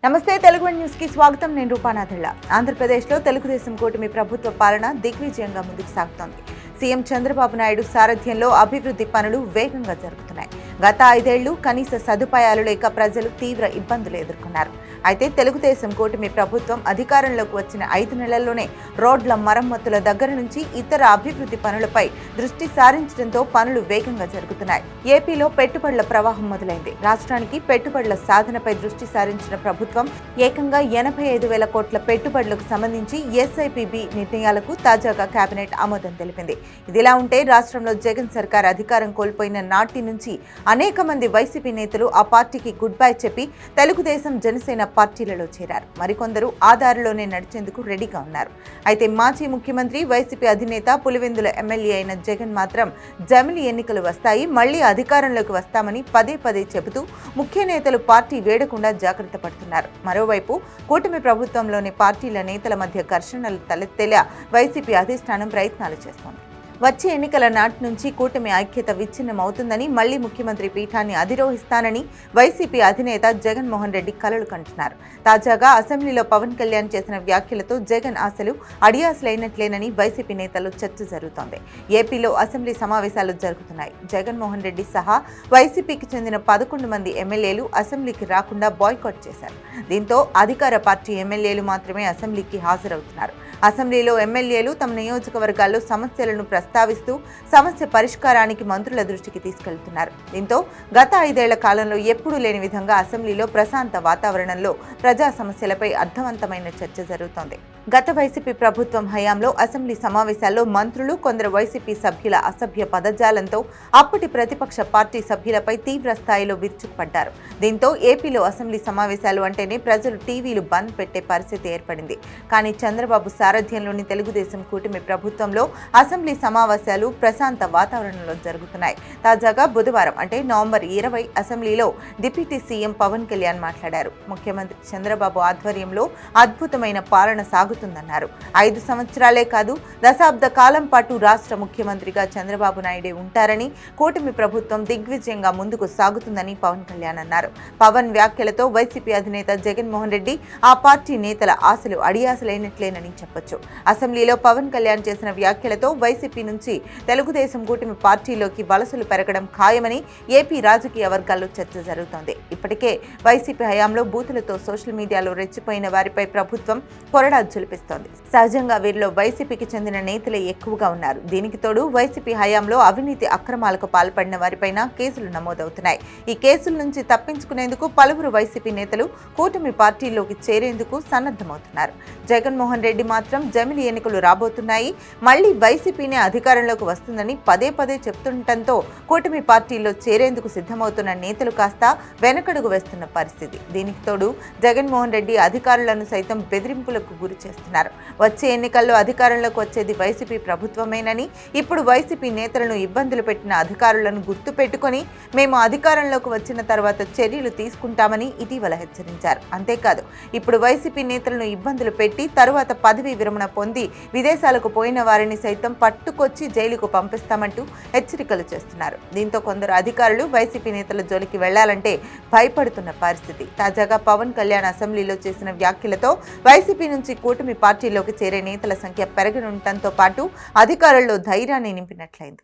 నమస్తే తెలుగు న్యూస్ కి స్వాగతం. నేను రూపానాథళ్ళ. ఆంధ్రప్రదేశ్లో తెలుగుదేశం కూటమి ప్రభుత్వ పాలన దిగ్విజయంగా ముందుకు సాగుతోంది. సీఎం చంద్రబాబు నాయుడు సారథ్యంలో అభివృద్ధి పనులు వేగంగా జరుగుతున్నాయి. గత 5 ఏళ్లు కనీస సదుపాయాలు లేక ప్రజలు తీవ్ర ఇబ్బందులు ఎదుర్కొన్నారు. అయితే తెలుగుదేశం కూటమి ప్రభుత్వం అధికారంలోకి వచ్చిన 5 నెలల్లోనే రోడ్ల మరమ్మతుల దగ్గర నుంచి ఇతర అభివృద్ధి పనులపై దృష్టి సారించడంతో పనులు వేగంగా జరుగుతున్నాయి. ఏపీలో పెట్టుబడుల ప్రవాహం మొదలైంది. రాష్ట్రానికి పెట్టుబడుల సాధనపై దృష్టి సారించిన ప్రభుత్వం ఏకంగా 85,000 కోట్ల పెట్టుబడులకు సంబంధించి SIPB నిర్ణయాలకు తాజాగా కేబినెట్ ఆమోదం తెలిపింది. ఇదిలా ఉంటే రాష్ట్రంలో జగన్ సర్కార్ అధికారం కోల్పోయిన నాటి నుంచి అనేక మంది వైసీపీ నేతలు ఆ పార్టీకి గుడ్ బై చెప్పి తెలుగుదేశం జనసేన పార్టీలలో చేరారు. మరికొందరు ఆ దారిలోనే నడిచేందుకు రెడీగా ఉన్నారు. అయితే మాజీ ముఖ్యమంత్రి వైసీపీ అధినేత పులివెందుల ఎమ్మెల్యే అయిన జగన్ మాత్రం జమిలి ఎన్నికలు వస్తాయి, మళ్లీ అధికారంలోకి వస్తామని పదే పదే చెబుతూ ముఖ్య నేతలు పార్టీ వేడకుండా జాగ్రత్త పడుతున్నారు. మరోవైపు కూటమి ప్రభుత్వంలోని పార్టీల నేతల మధ్య ఘర్షణలు తలెత్తేలా వైసీపీ అధిష్టానం ప్రయత్నాలు చేస్తోంది. వచ్చే ఎన్నికల నాటి నుంచి కూటమి ఐక్యత విచ్ఛిన్నమవుతుందని, మళ్లీ ముఖ్యమంత్రి పీఠాన్ని అధిరోహిస్తానని వైసీపీ అధినేత జగన్మోహన్ రెడ్డి కలలు కంటున్నారు. తాజాగా అసెంబ్లీలో పవన్ కళ్యాణ్ చేసిన వ్యాఖ్యలతో జగన్ ఆశలు అడియాసలైనట్లేనని వైసీపీ నేతలు చర్చ జరుగుతోంది. ఏపీలో అసెంబ్లీ సమావేశాలు జరుగుతున్నాయి. జగన్మోహన్ రెడ్డి సహా వైసీపీకి చెందిన 11 మంది ఎమ్మెల్యేలు అసెంబ్లీకి రాకుండా బాయ్కాట్ చేశారు. దీంతో అధికార పార్టీ ఎమ్మెల్యేలు మాత్రమే అసెంబ్లీకి హాజరవుతున్నారు. అసెంబ్లీలో ఎమ్మెల్యేలు తమ నియోజకవర్గాల్లో సమస్యలను ప్రస్తావిస్తూ సమస్య పరిష్కారానికి మంత్రుల దృష్టికి తీసుకెళ్తున్నారు. దీంతో గత 5 ఏళ్ల కాలంలో ఎప్పుడూ లేని విధంగా అసెంబ్లీలో ప్రశాంత వాతావరణంలో ప్రజా సమస్యలపై అర్థవంతమైన చర్చ జరుగుతోంది. గత వైసీపీ ప్రభుత్వం హయాంలో అసెంబ్లీ సమావేశాల్లో మంత్రులు, కొందరు వైసీపీ సభ్యుల అసభ్య పదజాలంతో అప్పటి ప్రతిపక్ష పార్టీ సభ్యులపై తీవ్ర స్థాయిలో విరుచుకుపడ్డారు. దీంతో ఏపీలో అసెంబ్లీ సమావేశాలు అంటేనే ప్రజలు టీవీలు బంద్ పెట్టే పరిస్థితి ఏర్పడింది. కానీ చంద్రబాబు సారథ్యంలోని తెలుగుదేశం కూటమి ప్రభుత్వంలో అసెంబ్లీ సమావేశాలు ప్రశాంత వాతావరణంలో జరుగుతున్నాయి. తాజాగా బుధవారం అంటే నవంబర్ 20 అసెంబ్లీలో డిప్యూటీ సీఎం పవన్ కళ్యాణ్ మాట్లాడారు. ముఖ్యమంత్రి చంద్రబాబు ఆధ్వర్యంలో అద్భుతమైన పాలన సాగుతుందన్నారు. 5 సంవత్సరాలే కాదు, దశాబ్ద కాలం పాటు రాష్ట్ర ముఖ్యమంత్రిగా చంద్రబాబు నాయుడే ఉంటారని, కూటమి ప్రభుత్వం దిగ్విజయంగా ముందుకు సాగుతుందని పవన్ కళ్యాణ్ అన్నారు. పవన్ వ్యాఖ్యలతో వైసీపీ అధినేత జగన్మోహన్ రెడ్డి, ఆ పార్టీ నేతల ఆశలు అడియాసలైనట్లేనని చెప్పొచ్చు. అసెంబ్లీలో పవన్ కళ్యాణ్ చేసిన వ్యాఖ్యలతో వైసీపీ నుంచి తెలుగుదేశం కూటమి పార్టీలోకి వలసలు పెరగడం ఖాయమని ఏపీ రాజకీయ వర్గాల్లో చర్చ జరుగుతోంది. ఇప్పటికే వైసీపీ హయాంలో బూతులతో సోషల్ మీడియాలో రెచ్చిపోయిన వారిపై ప్రభుత్వం కొరడా జులిపిస్తోంది. సహజంగా వీరిలో వైసీపీకి చెందిన నేతలే ఎక్కువగా ఉన్నారు. దీనికి తోడు వైసీపీ హయాంలో అవినీతి అక్రమాలకు పాల్పడిన వారిపైన కేసులు నమోదవుతున్నాయి. ఈ కేసుల నుంచి తప్పించుకునేందుకు పలువురు వైసీపీ నేతలు కూటమి పార్టీలోకి చేరేందుకు సన్నద్ధమవుతున్నారు. జగన్మోహన్ రెడ్డి మాత్రం జమిలి ఎన్నికలు రాబోతున్నాయి, మళ్లీ వైసీపీనే అధికారంలోకి వస్తుందని పదే పదే చెప్తుండటంతో కూటమి పార్టీలో చేరేందుకు సిద్ధమవుతున్న నేతలు కాస్త వెనకడుగు వేస్తున్న పరిస్థితి. దీనికి తోడు జగన్మోహన్ రెడ్డి అధికారులను సైతం బెదిరింపులకు గురి చేస్తున్నారు. వచ్చే ఎన్నికల్లో అధికారంలోకి వచ్చేది వైసీపీ ప్రభుత్వమేనని, ఇప్పుడు వైసీపీ నేతలను ఇబ్బందులు పెట్టిన అధికారులను గుర్తు పెట్టుకుని మేము అధికారంలోకి వచ్చిన తర్వాత చర్యలు తీసుకుంటామని ఇటీవల హెచ్చరించారు. అంతేకాదు, ఇప్పుడు వైసీపీ నేతలను ఇబ్బందులు పెట్టి తరువాత పదవీ విరమణ పొంది విదేశాలకు పోయిన వారిని సైతం పట్టుకొచ్చి జైలుకు పంపిస్తామంటూ హెచ్చరికలు చేస్తున్నారు. దీంతో కొందరు అధికారులు వైసీపీ నేతల జోలికి వెళ్లాలంటే భయపడుతున్న పరిస్థితి. తాజాగా పవన్ కళ్యాణ్ అసెంబ్లీలో చేసిన వ్యాఖ్యలతో వైసీపీ నుంచి కూటమి పార్టీలోకి చేరే నేతల సంఖ్య పెరగనుండటంతో పాటు అధికారుల్లో ధైర్యాన్ని నింపినట్లయింది.